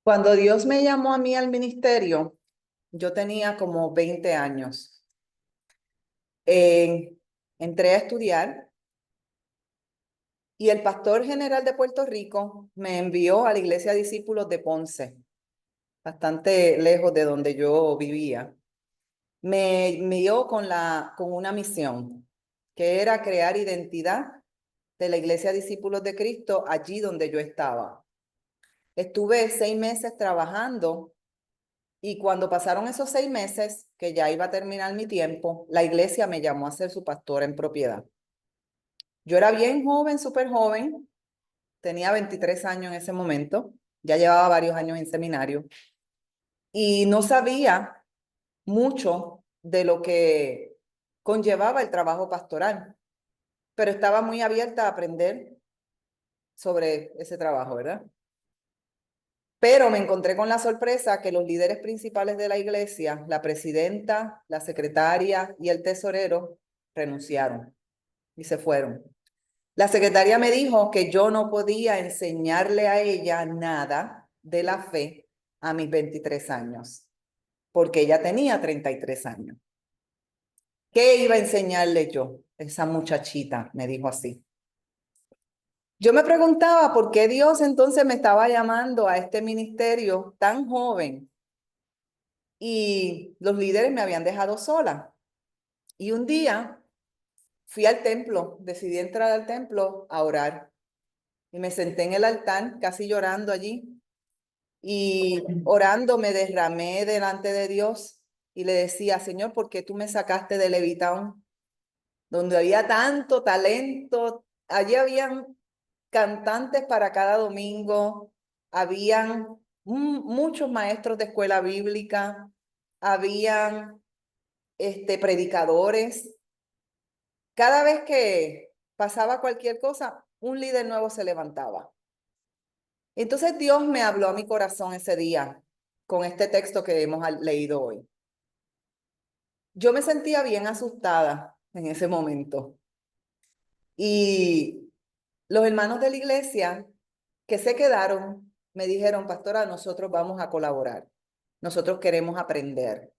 Cuando Dios me llamó a mí al ministerio, yo tenía como 20 años. Entré a estudiar y el pastor general de Puerto Rico me envió a la iglesia Discípulos de Ponce, bastante lejos de donde yo vivía. Me envió con una misión, que era crear identidad de la iglesia Discípulos de Cristo allí donde yo estaba. Estuve 6 meses trabajando. Y cuando pasaron esos 6 meses, que ya iba a terminar mi tiempo, la iglesia me llamó a ser su pastora en propiedad. Yo era bien joven, súper joven, tenía 23 años en ese momento, ya llevaba varios años en seminario, y no sabía mucho de lo que conllevaba el trabajo pastoral, pero estaba muy abierta a aprender sobre ese trabajo, ¿verdad? Pero me encontré con la sorpresa que los líderes principales de la iglesia, la presidenta, la secretaria y el tesorero, renunciaron y se fueron. La secretaria me dijo que yo no podía enseñarle a ella nada de la fe a mis 23 años, porque ella tenía 33 años. ¿Qué iba a enseñarle yo? Esa muchachita me dijo así. Yo me preguntaba por qué Dios entonces me estaba llamando a este ministerio tan joven y los líderes me habían dejado sola. Y un día fui al templo, decidí entrar al templo a orar y me senté en el altar casi llorando allí y orando me derramé delante de Dios y le decía, Señor, ¿por qué tú me sacaste de Levitown, donde había tanto talento? Allí habían cantantes para cada domingo, habían muchos maestros de escuela bíblica, habían predicadores. Cada vez que pasaba cualquier cosa, un líder nuevo se levantaba. Entonces Dios me habló a mi corazón ese día con este texto que hemos leído hoy. Yo me sentía bien asustada en ese momento. Y los hermanos de la iglesia que se quedaron me dijeron, pastora, nosotros vamos a colaborar. Nosotros queremos aprender.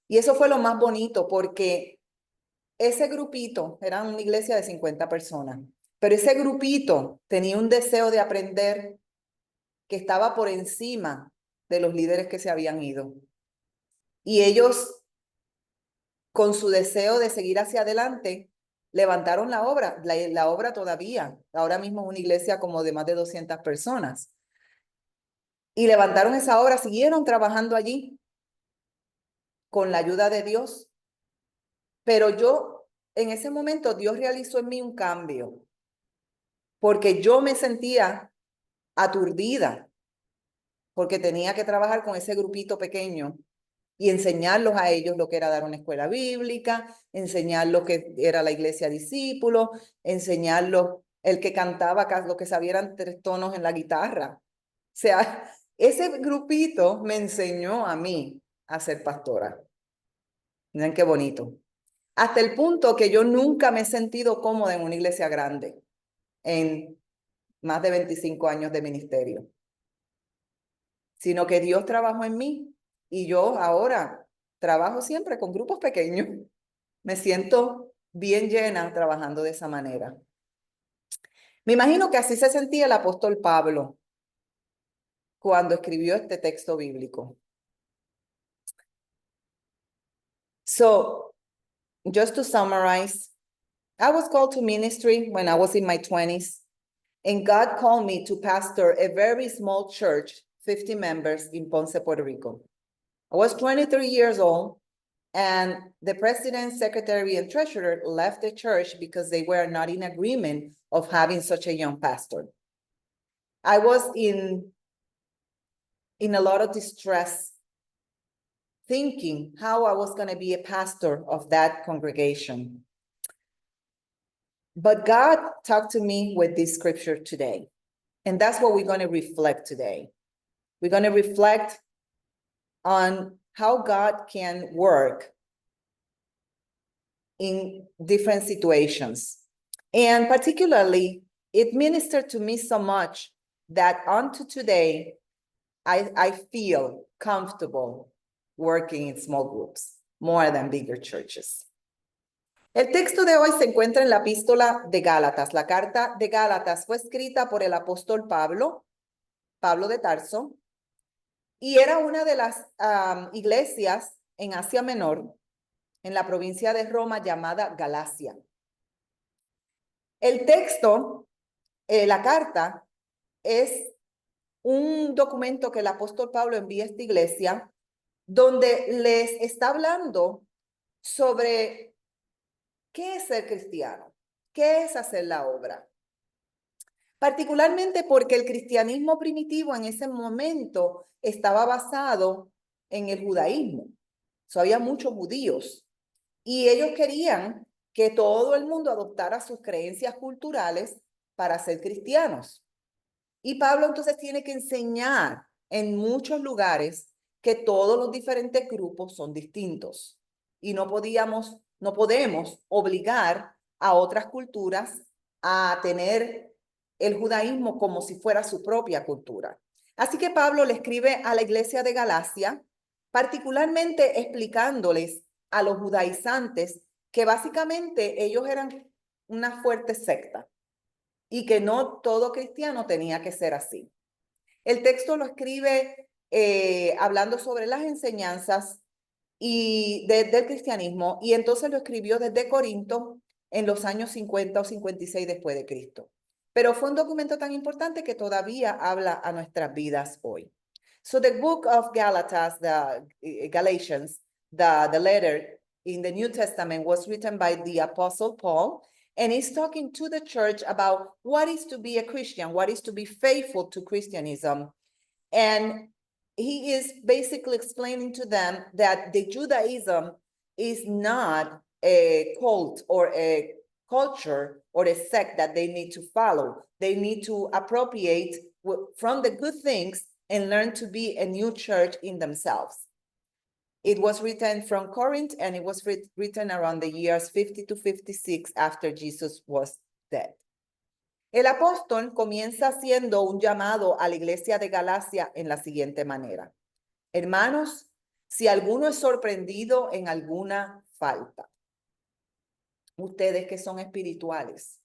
Y eso fue lo más bonito porque ese grupito, era una iglesia de 50 personas, pero ese grupito tenía un deseo de aprender que estaba por encima de los líderes que se habían ido. Y ellos, con su deseo de seguir hacia adelante, levantaron la obra. La obra todavía, ahora mismo es una iglesia como de más de 200 personas. Y levantaron esa obra, siguieron trabajando allí con la ayuda de Dios. Pero en ese momento, Dios realizó en mí un cambio, porque yo me sentía aturdida, porque tenía que trabajar con ese grupito pequeño y enseñarlos a ellos lo que era dar una escuela bíblica, enseñar lo que era la iglesia discípulo, enseñarlos el que cantaba, lo que sabieran 3 tonos en la guitarra. O sea, ese grupito me enseñó a mí a ser pastora. Miren qué bonito. Hasta el punto que yo nunca me he sentido cómoda en una iglesia grande, en más de 25 años de ministerio, sino que Dios trabajó en mí y yo ahora trabajo siempre con grupos pequeños. Me siento bien llena trabajando de esa manera. Me imagino que así se sentía el apóstol Pablo cuando escribió este texto bíblico. So, just to summarize, I was called to ministry when I was in my 20s, and God called me to pastor a very small church, 50 members in Ponce, Puerto Rico. I was 23 years old, and the president, secretary, and treasurer left the church because they were not in agreement of having such a young pastor. I was in a lot of distress, thinking how I was going to be a pastor of that congregation. But God talked to me with this scripture today, and that's what we're going to reflect today. We're going to reflect on how God can work in different situations. And particularly, it ministered to me so much that unto today, I feel comfortable working in small groups more than bigger churches. El texto de hoy se encuentra en la epístola de Gálatas. La carta de Gálatas fue escrita por el apóstol Pablo de Tarso, y era una de las iglesias en Asia Menor, en la provincia de Roma, llamada Galacia. El texto, la carta, es un documento que el apóstol Pablo envía a esta iglesia, donde les está hablando sobre qué es ser cristiano, qué es hacer la obra. Particularmente porque el cristianismo primitivo en ese momento estaba basado en el judaísmo. Había muchos judíos y ellos querían que todo el mundo adoptara sus creencias culturales para ser cristianos. Y Pablo entonces tiene que enseñar en muchos lugares que todos los diferentes grupos son distintos y no podemos obligar a otras culturas a tener el judaísmo como si fuera su propia cultura. Así que Pablo le escribe a la iglesia de Galacia, particularmente explicándoles a los judaizantes que básicamente ellos eran una fuerte secta y que no todo cristiano tenía que ser así. El texto lo escribe hablando sobre las enseñanzas del cristianismo, y entonces lo escribió desde Corinto en los años 50 o 56 después de Cristo. Pero fue un documento tan importante que todavía habla a nuestras vidas hoy. So the book of Galatas, the Galatians, the letter in the New Testament was written by the Apostle Paul, and he's talking to the church about what is to be a Christian, what is to be faithful to Christianism. And he is basically explaining to them that the Judaism is not a cult or a culture or a sect that they need to follow. They need to appropriate from the good things and learn to be a new church in themselves. It was written from Corinth, and it was written around the years 50 to 56 after Jesus was dead. El apóstol comienza haciendo un llamado a la iglesia de Galacia en la siguiente manera. Hermanos, si alguno es sorprendido en alguna falta, ustedes que son espirituales,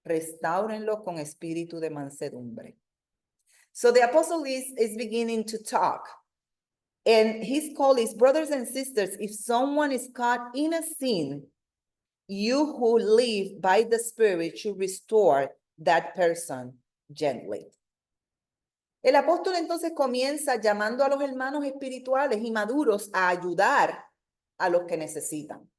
restáurenlo con espíritu de mansedumbre. So the apostle is beginning to talk. And his call is, brothers and sisters, if someone is caught in a sin, you who live by the Spirit should restore that person gently. El apóstol entonces comienza llamando a los hermanos espirituales y maduros a ayudar a los que necesitan.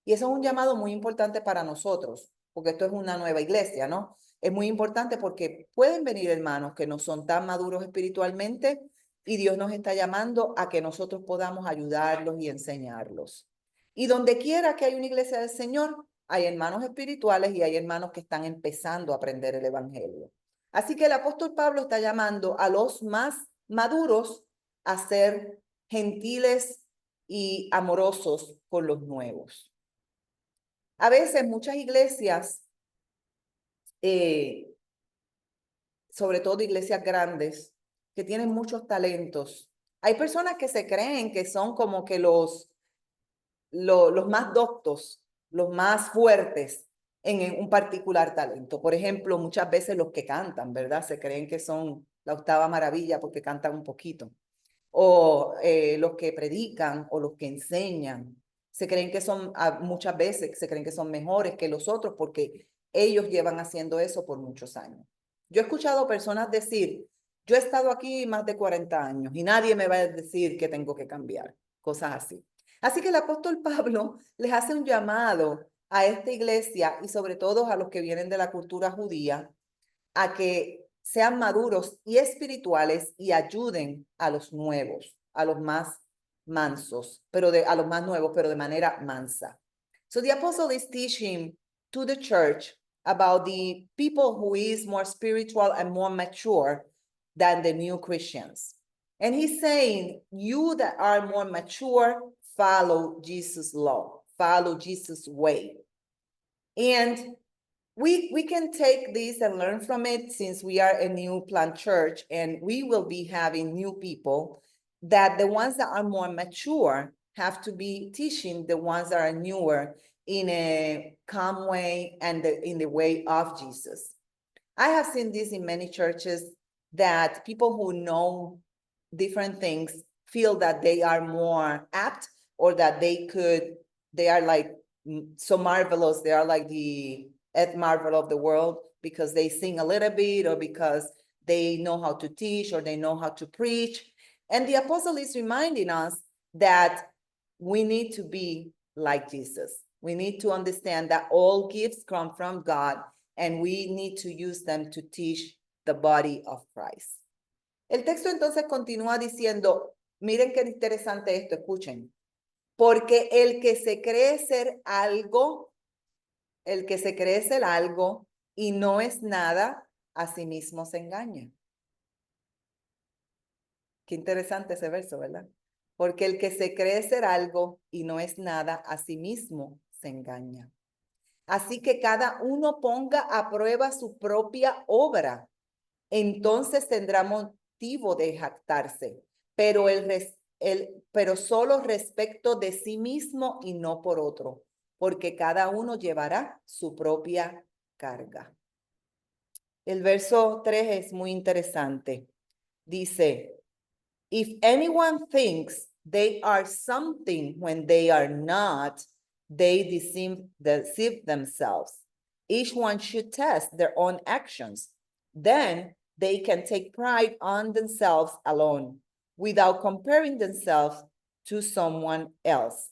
Y eso es un llamado muy importante para nosotros, porque esto es una nueva iglesia, ¿no? Es muy importante porque pueden venir hermanos que no son tan maduros espiritualmente, y Dios nos está llamando a que nosotros podamos ayudarlos y enseñarlos. Y donde quiera que hay una iglesia del Señor, hay hermanos espirituales y hay hermanos que están empezando a aprender el evangelio. Así que el apóstol Pablo está llamando a los más maduros a ser gentiles y amorosos con los nuevos. A veces muchas iglesias, sobre todo iglesias grandes, que tienen muchos talentos, hay personas que se creen que son como que los más doctos, los más fuertes en un particular talento. Por ejemplo, muchas veces los que cantan, ¿verdad? Se creen que son la octava maravilla porque cantan un poquito. O los que predican o los que enseñan. Se creen que son, muchas veces se creen que son mejores que los otros porque ellos llevan haciendo eso por muchos años. Yo he escuchado personas decir, yo he estado aquí más de 40 años y nadie me va a decir que tengo que cambiar. Cosas así. Así que el apóstol Pablo les hace un llamado a esta iglesia y sobre todo a los que vienen de la cultura judía a que sean maduros y espirituales y ayuden a los nuevos, a los más mansos, a los más nuevos, pero de manera mansa. So the apostle is teaching to the church about the people who is more spiritual and more mature than the new Christians. And he's saying, you that are more mature, follow Jesus' law, follow Jesus' way. And we can take this and learn from it since we are a new plant church and we will be having new people, that the ones that are more mature have to be teaching the ones that are newer in a calm way and in the way of Jesus. I have seen this in many churches, that people who know different things feel that they are more apt, or that they are like so marvelous. They are like the Ed Marvel of the world because they sing a little bit, or because they know how to teach, or they know how to preach. And the apostle is reminding us that we need to be like Jesus. We need to understand that all gifts come from God, and we need to use them to teach the body of Christ. El texto entonces continúa diciendo, miren qué interesante esto, escuchen. Porque el que se cree ser algo, el que se cree ser algo y no es nada, a sí mismo se engaña. Qué interesante ese verso, ¿verdad? Porque el que se cree ser algo y no es nada, a sí mismo se engaña. Así que cada uno ponga a prueba su propia obra, entonces tendrá motivo de jactarse, pero pero solo respecto de sí mismo y no por otro, porque cada uno llevará su propia carga. El verso 3 es muy interesante. Dice, if anyone thinks they are something when they are not, they deceive themselves. Each one should test their own actions. Then they can take pride on themselves alone, without comparing themselves to someone else.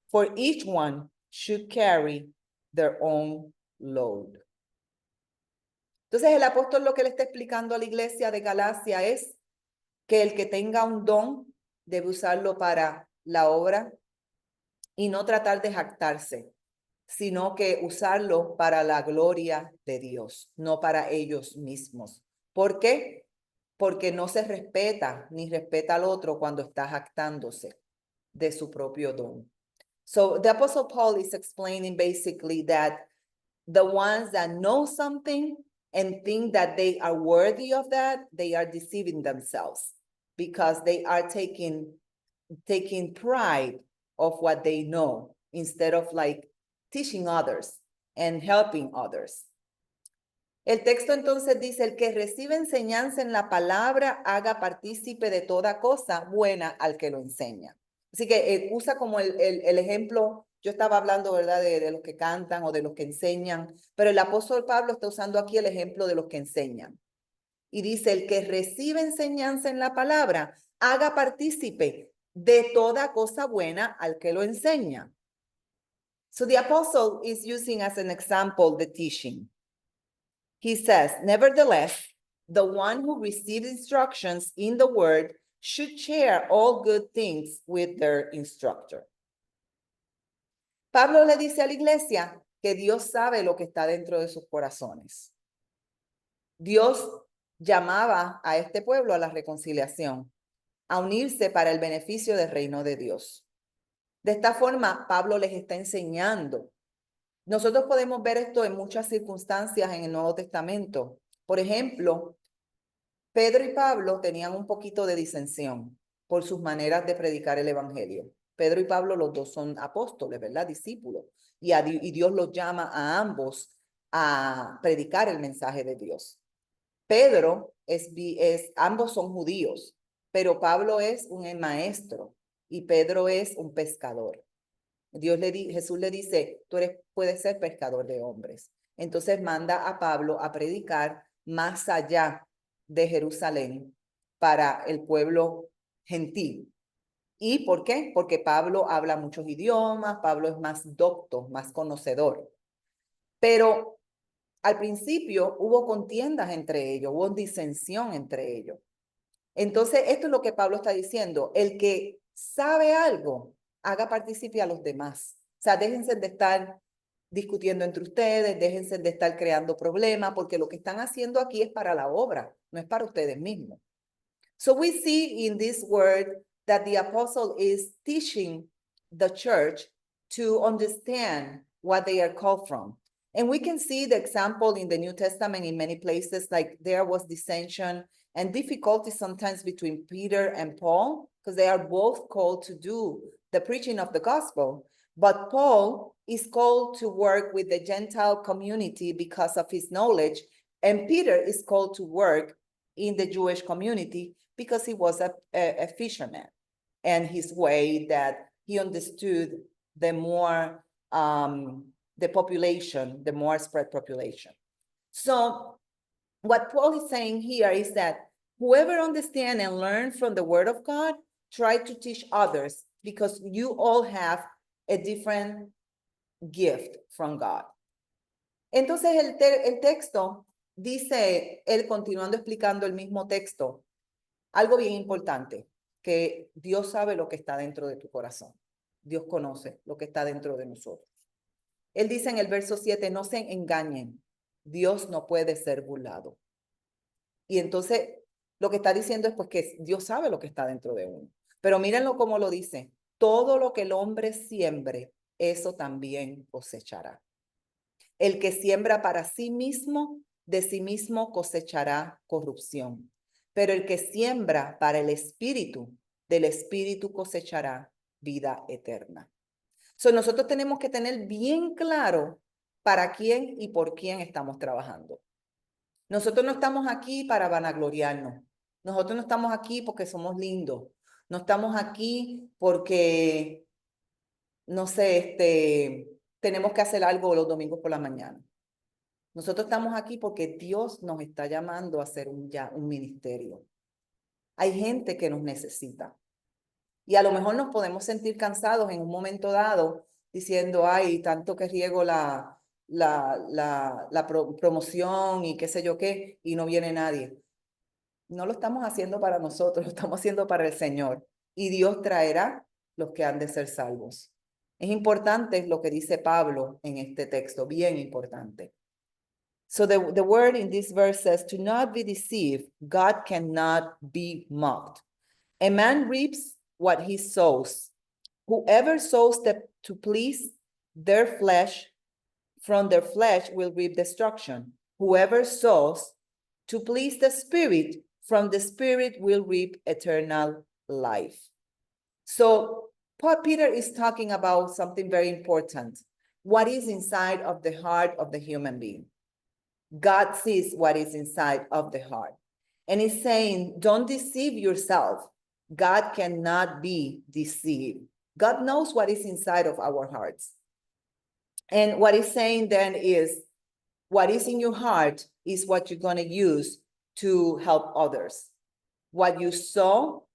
For each one should carry their own load. Entonces el apóstol lo que le está explicando a la iglesia de Galacia es que el que tenga un don debe usarlo para la obra y no tratar de jactarse, sino que usarlo para la gloria de Dios, no para ellos mismos. ¿Por qué? Porque no se respeta ni respeta al otro cuando está jactándose de su propio don. So the Apostle Paul is explaining basically that the ones that know something and think that they are worthy of that, they are deceiving themselves, because they are taking pride of what they know instead of like teaching others and helping others. El texto entonces dice, el que recibe enseñanza en la palabra, haga partícipe de toda cosa buena al que lo enseña. Así que usa como el ejemplo, yo estaba hablando, ¿verdad?, de los que cantan o de los que enseñan, pero el apóstol Pablo está usando aquí el ejemplo de los que enseñan. Y dice, el que recibe enseñanza en la palabra, haga partícipe de toda cosa buena al que lo enseña. So the apostle is using as an example the teaching. He says, nevertheless, the one who receives instructions in the word should share all good things with their instructor. Pablo le dice a la iglesia que Dios sabe lo que está dentro de sus corazones. Dios llamaba a este pueblo a la reconciliación, a unirse para el beneficio del reino de Dios. De esta forma, Pablo les está enseñando. Nosotros podemos ver esto en muchas circunstancias en el Nuevo Testamento. Por ejemplo, Pedro y Pablo tenían un poquito de disensión por sus maneras de predicar el evangelio. Pedro y Pablo, los dos son apóstoles, ¿verdad? Discípulos. Y Dios los llama a ambos a predicar el mensaje de Dios. Pedro ambos son judíos, pero Pablo es un maestro y Pedro es un pescador. Jesús le dice, puedes ser pescador de hombres. Entonces manda a Pablo a predicar más allá de Jerusalén para el pueblo gentil. ¿Y por qué? Porque Pablo habla muchos idiomas, Pablo es más docto, más conocedor. Pero al principio hubo contiendas entre ellos, hubo disensión entre ellos. Entonces, esto es lo que Pablo está diciendo. El que sabe algo, haga partícipe a los demás. O sea, déjense de estar discutiendo entre ustedes, déjense de estar creando problemas, porque lo que están haciendo aquí es para la obra, no es para ustedes mismos. So we see in this word that the apostle is teaching the church to understand what they are called from. And we can see the example in the New Testament in many places, like there was dissension and difficulty sometimes between Peter and Paul, because they are both called to do the preaching of the gospel. But Paul is called to work with the Gentile community because of his knowledge, and Peter is called to work in the Jewish community because he was a fisherman, and his way that he understood the more the population, the more spread population. So what Paul is saying here is that whoever understand and learn from the word of God, try to teach others, because you all have a different gift from God. Entonces el texto dice, él continuando explicando el mismo texto, algo bien importante, que Dios sabe lo que está dentro de tu corazón. Dios conoce lo que está dentro de nosotros. Él dice en el verso 7, no se engañen, Dios no puede ser burlado. Y entonces lo que está diciendo es pues que Dios sabe lo que está dentro de uno. Pero mírenlo como lo dice, todo lo que el hombre siembre, eso también cosechará. El que siembra para sí mismo, de sí mismo cosechará corrupción. Pero el que siembra para el Espíritu, del Espíritu cosechará vida eterna. So, nosotros tenemos que tener bien claro para quién y por quién estamos trabajando. Nosotros no estamos aquí para vanagloriarnos. Nosotros no estamos aquí porque somos lindos. No estamos aquí porque, no sé, tenemos que hacer algo los domingos por la mañana. Nosotros estamos aquí porque Dios nos está llamando a hacer un ministerio. Hay gente que nos necesita. Y a lo mejor nos podemos sentir cansados en un momento dado diciendo, ay, tanto que riego la promoción y qué sé yo qué, y no viene nadie. No lo estamos haciendo para nosotros, lo estamos haciendo para el Señor. Y Dios traerá los que han de ser salvos. Es importante lo que dice Pablo en este texto, bien importante. So the word in this verse says, to not be deceived, God cannot be mocked. A man reaps what he sows. Whoever sows to please their flesh, from their flesh will reap destruction. Whoever sows to please the Spirit, from the Spirit will reap eternal life. So Peter is talking about something very important. What is inside of the heart of the human being? God sees what is inside of the heart. And he's saying, don't deceive yourself. God cannot be deceived. God knows what is inside of our hearts. And what he's saying then is, what is in your heart is what you're going to use to help others. What you sow,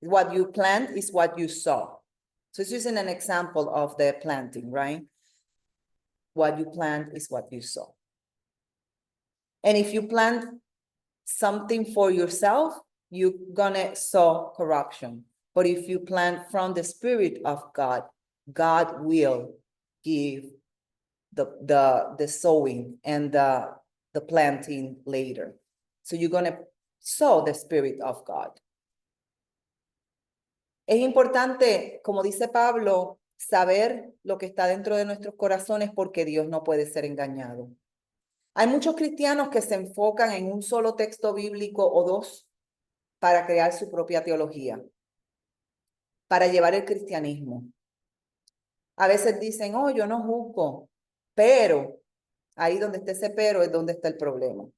what you plant is what you sow. So it's using an example of the planting, right? What you plant is what you sow. And if you plant something for yourself, you're gonna sow corruption. But if you plant from the Spirit of God, God will give the sowing and the planting later. So you're gonna sow the Spirit of God. Es importante, como dice Pablo, saber lo que está dentro de nuestros corazones, porque Dios no puede ser engañado. Hay muchos cristianos que se enfocan en un solo texto bíblico o dos para crear su propia teología, para llevar el cristianismo. A veces dicen, oh, yo no juzgo, pero ahí donde está ese pero es donde está el problema.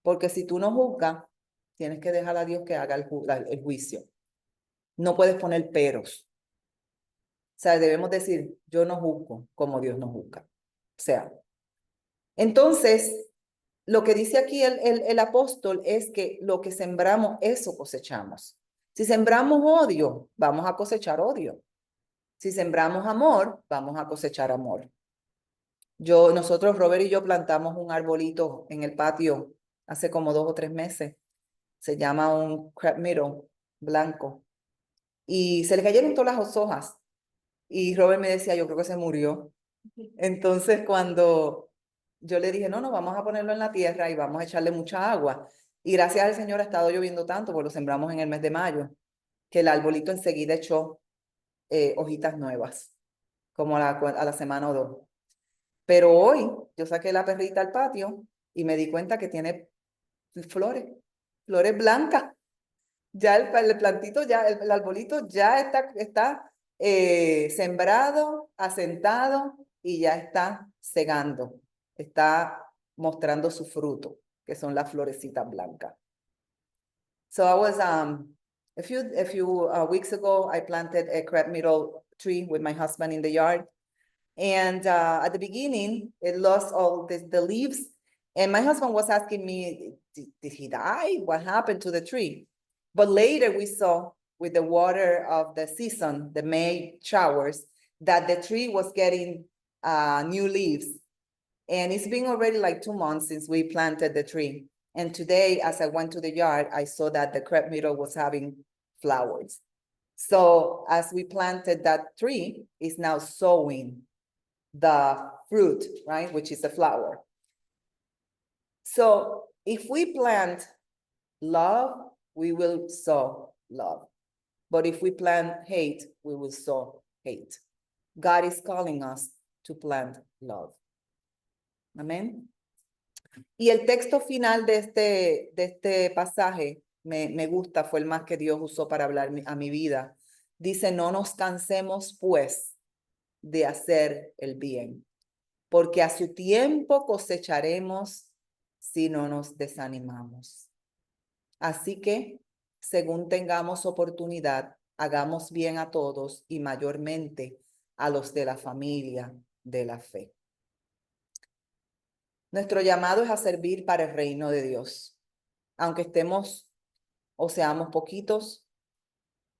Porque si tú no juzgas, tienes que dejar a Dios que haga el juicio. No puedes poner peros. O sea, debemos decir, yo no juzgo como Dios no juzga. O sea, entonces, lo que dice aquí el apóstol es que lo que sembramos, eso cosechamos. Si sembramos odio, vamos a cosechar odio. Si sembramos amor, vamos a cosechar amor. Nosotros, Robert y yo, plantamos un arbolito en el patio hace como 2 o 3 meses. Se llama un crab myrtle blanco. Y se le cayeron todas las hojas. Y Robert me decía, yo creo que se murió. Entonces, cuando yo le dije, no, vamos a ponerlo en la tierra y vamos a echarle mucha agua. Y gracias al Señor ha estado lloviendo tanto, porque lo sembramos en el mes de mayo, que el arbolito enseguida echó hojitas nuevas, como a la semana o 2. Pero hoy yo saqué la perrita al patio y me di cuenta que tiene flores, flores blancas. Ya el plantito, ya el arbolito ya está sembrado, asentado y ya está segando. Está mostrando su fruto, que son las florecitas blancas. So I was a few weeks ago, I planted a crab myrtle tree with my husband in the yard. And at the beginning, it lost all the leaves. And my husband was asking me, did he die? What happened to the tree? But later we saw with the water of the season, the May showers, that the tree was getting new leaves. And it's been already like 2 months since we planted the tree. And today, as I went to the yard, I saw that the crepe myrtle was having flowers. So as we planted that tree, it's now sowing the fruit, right, which is the flower. So if we plant love, we will sow love. But if we plant hate, we will sow hate. God is calling us to plant love. Amén. Y el texto final de este pasaje me gusta, fue el más que Dios usó para hablar a mi vida. Dice, no nos cansemos pues de hacer el bien, porque a su tiempo cosecharemos si no nos desanimamos. Así que, según tengamos oportunidad, hagamos bien a todos y mayormente a los de la familia de la fe. Nuestro llamado es a servir para el reino de Dios. Aunque estemos o seamos poquitos,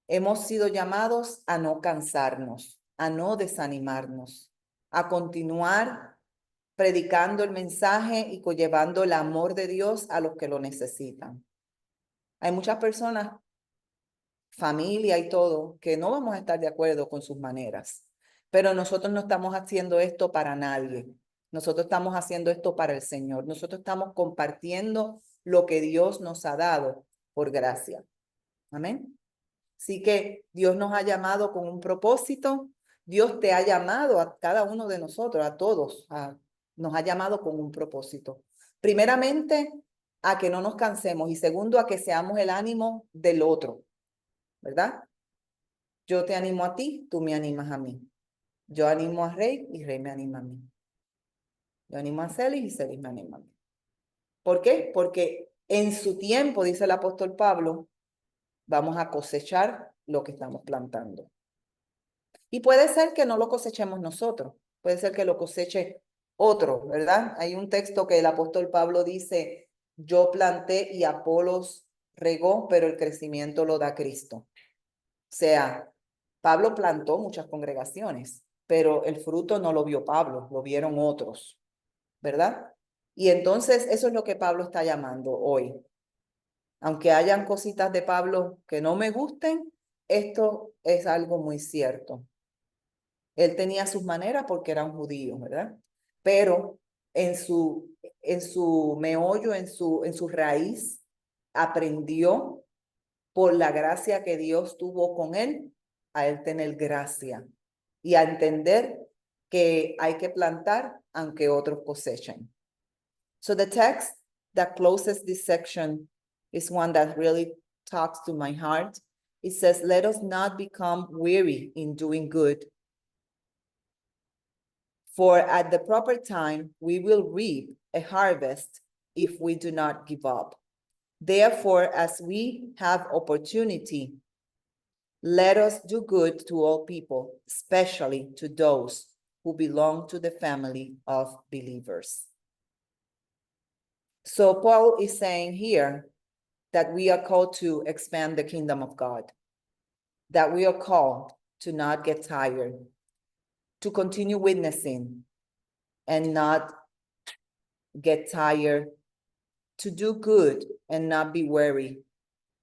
hemos sido llamados a no cansarnos, a no desanimarnos, a continuar predicando el mensaje y llevando el amor de Dios a los que lo necesitan. Hay muchas personas, familia y todo, que no vamos a estar de acuerdo con sus maneras, pero nosotros no estamos haciendo esto para nadie. Nosotros estamos haciendo esto para el Señor. Nosotros estamos compartiendo lo que Dios nos ha dado por gracia. Amén. Así que Dios nos ha llamado con un propósito. Dios te ha llamado a cada uno de nosotros, a todos, nos ha llamado con un propósito. Primeramente, a que no nos cansemos y segundo, a que seamos el ánimo del otro, ¿verdad? Yo te animo a ti, tú me animas a mí. Yo animo a Rey y Rey me anima a mí. Yo animo a Celis y Celis me anima a mí. ¿Por qué? Porque en su tiempo, dice el apóstol Pablo, vamos a cosechar lo que estamos plantando. Y puede ser que no lo cosechemos nosotros, puede ser que lo coseche otro, ¿verdad? Hay un texto que el apóstol Pablo dice, yo planté y Apolos regó, pero el crecimiento lo da Cristo. O sea, Pablo plantó muchas congregaciones, pero el fruto no lo vio Pablo, lo vieron otros, ¿verdad? Y entonces eso es lo que Pablo está llamando hoy. Aunque hayan cositas de Pablo que no me gusten, esto es algo muy cierto. Él tenía sus maneras porque era un judío, ¿verdad? Pero en su meollo, en su raíz, aprendió por la gracia que Dios tuvo con él, a él tener gracia y a entender que hay que plantar aunque otros cosechen. So the text that closes this section is one that really talks to my heart. It says, let us not become weary in doing good, for at the proper time we will reap a harvest if we do not give up. Therefore, as we have opportunity, let us do good to all people, especially to those who belong to the family of believers. So Paul is saying here that we are called to expand the kingdom of God, that we are called to not get tired, to continue witnessing and not get tired, to do good and not be weary,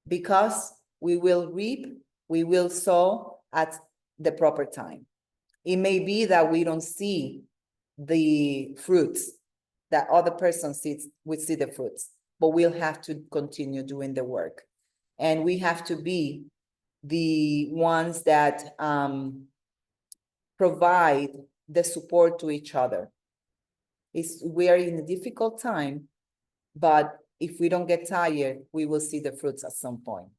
because we will reap, we will sow at the proper time. It may be that we don't see the fruits, that other person sees, we see the fruits, but we'll have to continue doing the work. And we have to be the ones that provide the support to each other. We are in a difficult time, but if we don't get tired, we will see the fruits at some point.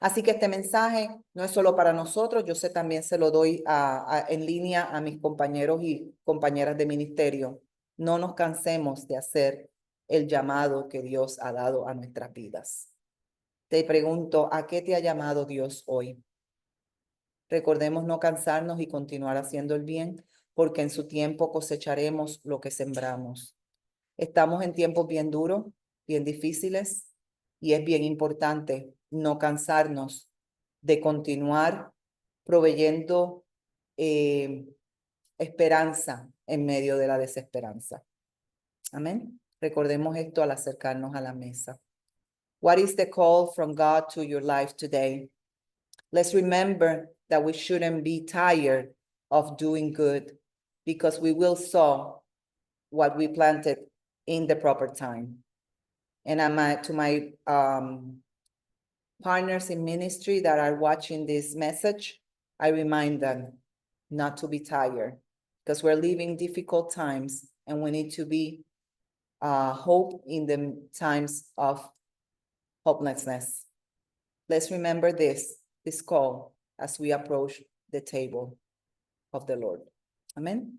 Así que este mensaje no es solo para nosotros, yo sé también se lo doy en línea a mis compañeros y compañeras de ministerio. No nos cansemos de hacer el llamado que Dios ha dado a nuestras vidas. Te pregunto, ¿a qué te ha llamado Dios hoy? Recordemos no cansarnos y continuar haciendo el bien, porque en su tiempo cosecharemos lo que sembramos. Estamos en tiempos bien duros, bien difíciles, y es bien importante no cansarnos de continuar proveyendo esperanza en medio de la desesperanza. Amén. Recordemos esto al acercarnos a la mesa. What is the call from God to your life today? Let's remember that we shouldn't be tired of doing good, because we will sow what we planted in the proper time. And to my partners in ministry that are watching this message, I remind them not to be tired, because we're living difficult times and we need to be hope in the times of hopelessness. Let's remember this call as we approach the table of the Lord. Amen.